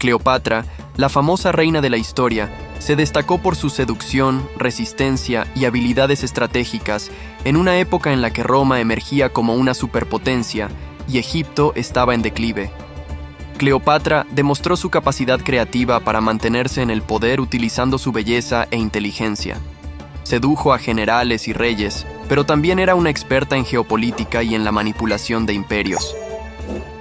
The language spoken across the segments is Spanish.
Cleopatra, la famosa reina de la historia, se destacó por su seducción, resistencia y habilidades estratégicas en una época en la que Roma emergía como una superpotencia y Egipto estaba en declive. Cleopatra demostró su capacidad creativa para mantenerse en el poder utilizando su belleza e inteligencia. Sedujo a generales y reyes, pero también era una experta en geopolítica y en la manipulación de imperios.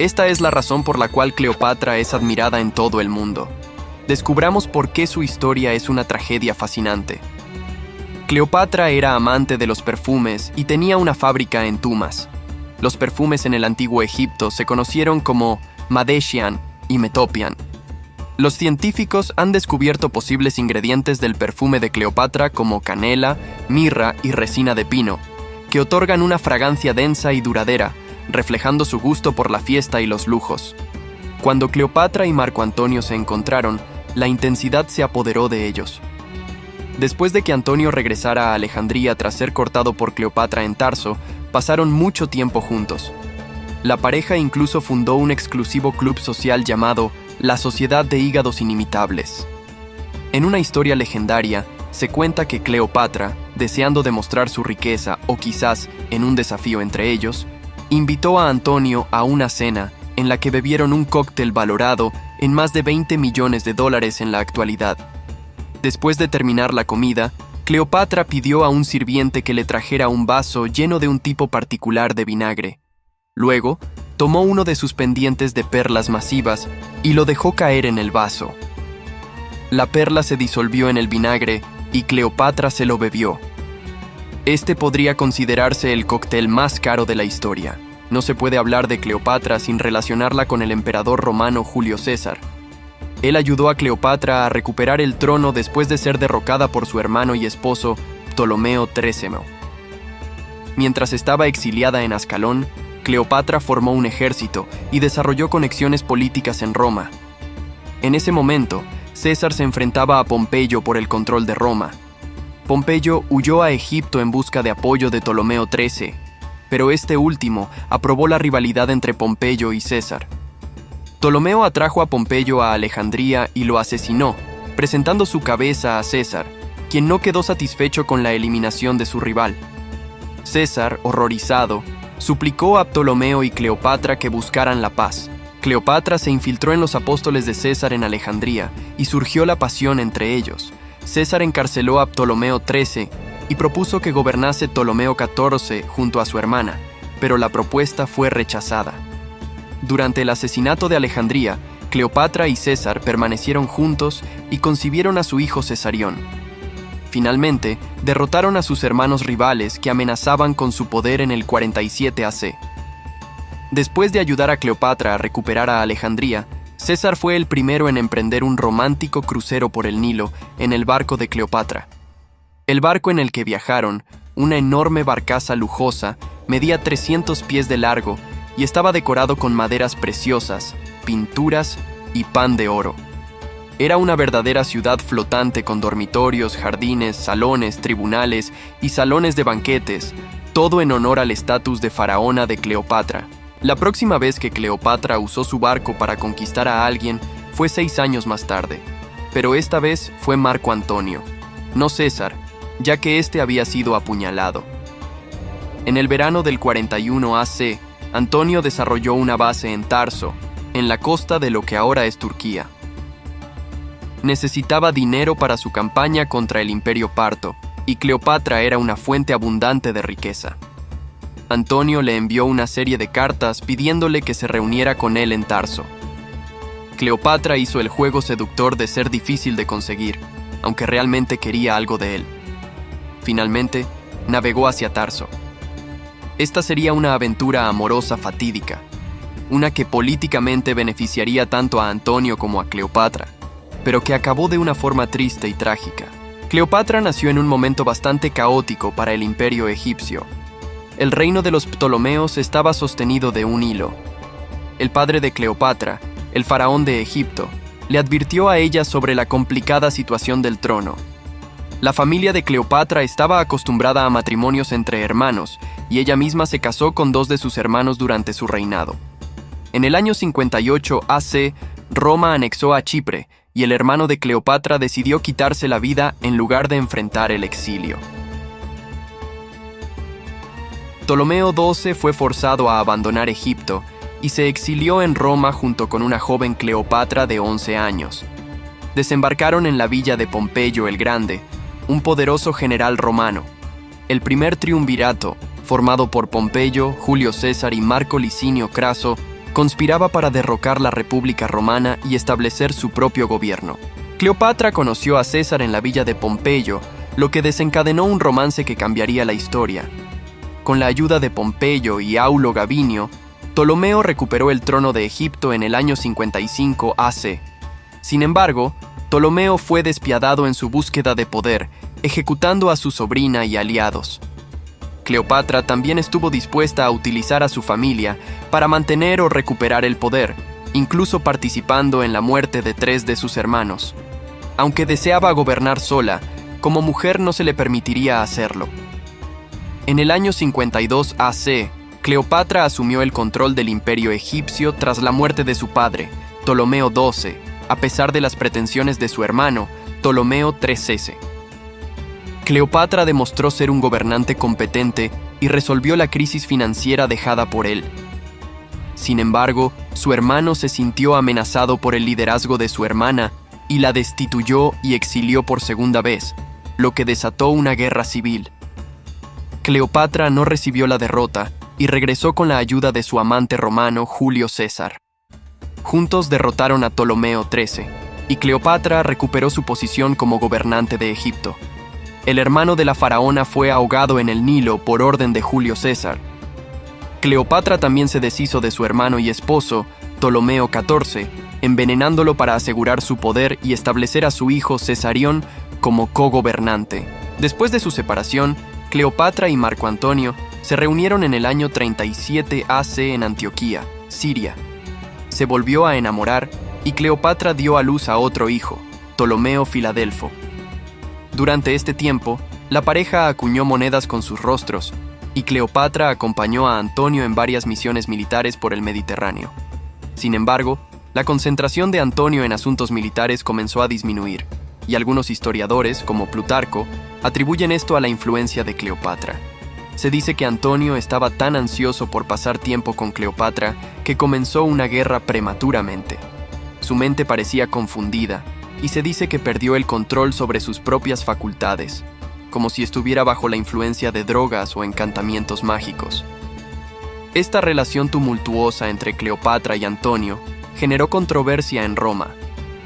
Esta es la razón por la cual Cleopatra es admirada en todo el mundo. Descubramos por qué su historia es una tragedia fascinante. Cleopatra era amante de los perfumes y tenía una fábrica en Tumas. Los perfumes en el antiguo Egipto se conocieron como Madesian y Metopian. Los científicos han descubierto posibles ingredientes del perfume de Cleopatra como canela, mirra y resina de pino, que otorgan una fragancia densa y duradera, reflejando su gusto por la fiesta y los lujos. Cuando Cleopatra y Marco Antonio se encontraron, la intensidad se apoderó de ellos. Después de que Antonio regresara a Alejandría tras ser cortado por Cleopatra en Tarso, pasaron mucho tiempo juntos. La pareja incluso fundó un exclusivo club social llamado la Sociedad de Hígados Inimitables. En una historia legendaria, se cuenta que Cleopatra, deseando demostrar su riqueza o quizás en un desafío entre ellos, invitó a Antonio a una cena en la que bebieron un cóctel valorado en más de $20 millones en la actualidad. Después de terminar la comida, Cleopatra pidió a un sirviente que le trajera un vaso lleno de un tipo particular de vinagre. Luego, tomó uno de sus pendientes de perlas masivas y lo dejó caer en el vaso. La perla se disolvió en el vinagre y Cleopatra se lo bebió. Este podría considerarse el cóctel más caro de la historia. No se puede hablar de Cleopatra sin relacionarla con el emperador romano Julio César. Él ayudó a Cleopatra a recuperar el trono después de ser derrocada por su hermano y esposo Ptolomeo XIII. Mientras estaba exiliada en Ascalón, Cleopatra formó un ejército y desarrolló conexiones políticas en Roma. En ese momento, César se enfrentaba a Pompeyo por el control de Roma. Pompeyo huyó a Egipto en busca de apoyo de Ptolomeo XIII, pero este último aprobó la rivalidad entre Pompeyo y César. Ptolomeo atrajo a Pompeyo a Alejandría y lo asesinó, presentando su cabeza a César, quien no quedó satisfecho con la eliminación de su rival. César, horrorizado, suplicó a Ptolomeo y Cleopatra que buscaran la paz. Cleopatra se infiltró en los apóstoles de César en Alejandría y surgió la pasión entre ellos. César encarceló a Ptolomeo XIII y propuso que gobernase Ptolomeo XIV junto a su hermana, pero la propuesta fue rechazada. Durante el asesinato de Alejandría, Cleopatra y César permanecieron juntos y concibieron a su hijo Cesarión. Finalmente, derrotaron a sus hermanos rivales que amenazaban con su poder en el 47 AC. Después de ayudar a Cleopatra a recuperar a Alejandría, César fue el primero en emprender un romántico crucero por el Nilo en el barco de Cleopatra. El barco en el que viajaron, una enorme barcaza lujosa, medía 300 pies de largo y estaba decorado con maderas preciosas, pinturas y pan de oro. Era una verdadera ciudad flotante con dormitorios, jardines, salones, tribunales y salones de banquetes, todo en honor al estatus de faraona de Cleopatra. La próxima vez que Cleopatra usó su barco para conquistar a alguien fue 6 años más tarde, pero esta vez fue Marco Antonio, no César, ya que este había sido apuñalado. En el verano del 41 AC, Antonio desarrolló una base en Tarso, en la costa de lo que ahora es Turquía. Necesitaba dinero para su campaña contra el Imperio Parto, y Cleopatra era una fuente abundante de riqueza. Antonio le envió una serie de cartas pidiéndole que se reuniera con él en Tarso. Cleopatra hizo el juego seductor de ser difícil de conseguir, aunque realmente quería algo de él. Finalmente, navegó hacia Tarso. Esta sería una aventura amorosa fatídica, una que políticamente beneficiaría tanto a Antonio como a Cleopatra, pero que acabó de una forma triste y trágica. Cleopatra nació en un momento bastante caótico para el imperio egipcio. El reino de los Ptolomeos estaba sostenido de un hilo. El padre de Cleopatra, el faraón de Egipto, le advirtió a ella sobre la complicada situación del trono. La familia de Cleopatra estaba acostumbrada a matrimonios entre hermanos, y ella misma se casó con 2 de sus hermanos durante su reinado. En el año 58 AC, Roma anexó a Chipre y el hermano de Cleopatra decidió quitarse la vida en lugar de enfrentar el exilio. Ptolomeo XII fue forzado a abandonar Egipto y se exilió en Roma junto con una joven Cleopatra de 11 años. Desembarcaron en la villa de Pompeyo el Grande, un poderoso general romano. El primer triunvirato, formado por Pompeyo, Julio César y Marco Licinio Craso, conspiraba para derrocar la República Romana y establecer su propio gobierno. Cleopatra conoció a César en la villa de Pompeyo, lo que desencadenó un romance que cambiaría la historia. Con la ayuda de Pompeyo y Aulo Gabinio, Ptolomeo recuperó el trono de Egipto en el año 55 AC. Sin embargo, Ptolomeo fue despiadado en su búsqueda de poder, ejecutando a su sobrina y aliados. Cleopatra también estuvo dispuesta a utilizar a su familia para mantener o recuperar el poder, incluso participando en la muerte de 3 de sus hermanos. Aunque deseaba gobernar sola, como mujer no se le permitiría hacerlo. En el año 52 AC, Cleopatra asumió el control del imperio egipcio tras la muerte de su padre, Ptolomeo XII, a pesar de las pretensiones de su hermano, Ptolomeo IIIS. Cleopatra demostró ser un gobernante competente y resolvió la crisis financiera dejada por él. Sin embargo, su hermano se sintió amenazado por el liderazgo de su hermana y la destituyó y exilió por segunda vez, lo que desató una guerra civil. Cleopatra no recibió la derrota y regresó con la ayuda de su amante romano Julio César. Juntos derrotaron a Ptolomeo XIII, y Cleopatra recuperó su posición como gobernante de Egipto. El hermano de la faraona fue ahogado en el Nilo por orden de Julio César. Cleopatra también se deshizo de su hermano y esposo, Ptolomeo XIV, envenenándolo para asegurar su poder y establecer a su hijo Cesarión como cogobernante. Después de su separación, Cleopatra y Marco Antonio se reunieron en el año 37 AC en Antioquía, Siria. Se volvió a enamorar y Cleopatra dio a luz a otro hijo, Ptolomeo Filadelfo. Durante este tiempo, la pareja acuñó monedas con sus rostros, y Cleopatra acompañó a Antonio en varias misiones militares por el Mediterráneo. Sin embargo, la concentración de Antonio en asuntos militares comenzó a disminuir, y algunos historiadores, como Plutarco, atribuyen esto a la influencia de Cleopatra. Se dice que Antonio estaba tan ansioso por pasar tiempo con Cleopatra que comenzó una guerra prematuramente. Su mente parecía confundida, y se dice que perdió el control sobre sus propias facultades, como si estuviera bajo la influencia de drogas o encantamientos mágicos. Esta relación tumultuosa entre Cleopatra y Antonio generó controversia en Roma,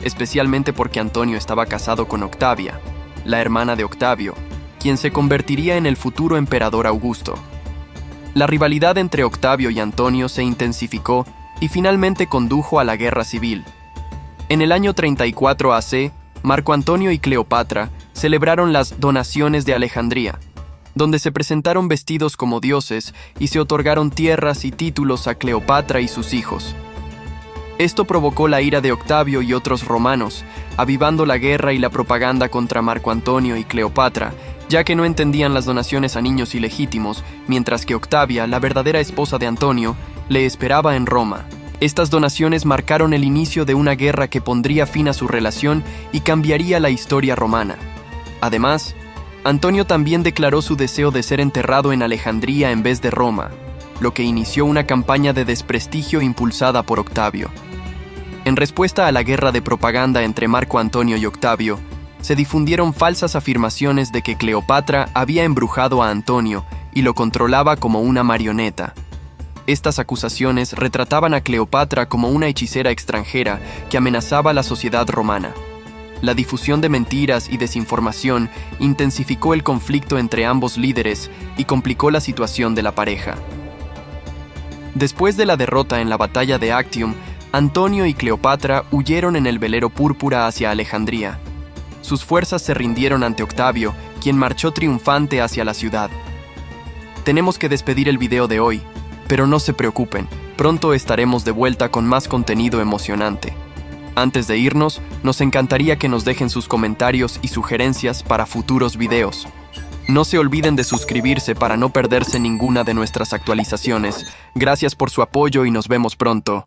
especialmente porque Antonio estaba casado con Octavia, la hermana de Octavio, quien se convertiría en el futuro emperador Augusto. La rivalidad entre Octavio y Antonio se intensificó y finalmente condujo a la guerra civil. En el año 34 AC, Marco Antonio y Cleopatra celebraron las donaciones de Alejandría, donde se presentaron vestidos como dioses y se otorgaron tierras y títulos a Cleopatra y sus hijos. Esto provocó la ira de Octavio y otros romanos, avivando la guerra y la propaganda contra Marco Antonio y Cleopatra, ya que no entendían las donaciones a niños ilegítimos, mientras que Octavia, la verdadera esposa de Antonio, le esperaba en Roma. Estas donaciones marcaron el inicio de una guerra que pondría fin a su relación y cambiaría la historia romana. Además, Antonio también declaró su deseo de ser enterrado en Alejandría en vez de Roma, lo que inició una campaña de desprestigio impulsada por Octavio. En respuesta a la guerra de propaganda entre Marco Antonio y Octavio, se difundieron falsas afirmaciones de que Cleopatra había embrujado a Antonio y lo controlaba como una marioneta. Estas acusaciones retrataban a Cleopatra como una hechicera extranjera que amenazaba a la sociedad romana. La difusión de mentiras y desinformación intensificó el conflicto entre ambos líderes y complicó la situación de la pareja. Después de la derrota en la batalla de Actium, Antonio y Cleopatra huyeron en el velero púrpura hacia Alejandría. Sus fuerzas se rindieron ante Octavio, quien marchó triunfante hacia la ciudad. Tenemos que despedir el video de hoy, pero no se preocupen, pronto estaremos de vuelta con más contenido emocionante. Antes de irnos, nos encantaría que nos dejen sus comentarios y sugerencias para futuros videos. No se olviden de suscribirse para no perderse ninguna de nuestras actualizaciones. Gracias por su apoyo y nos vemos pronto.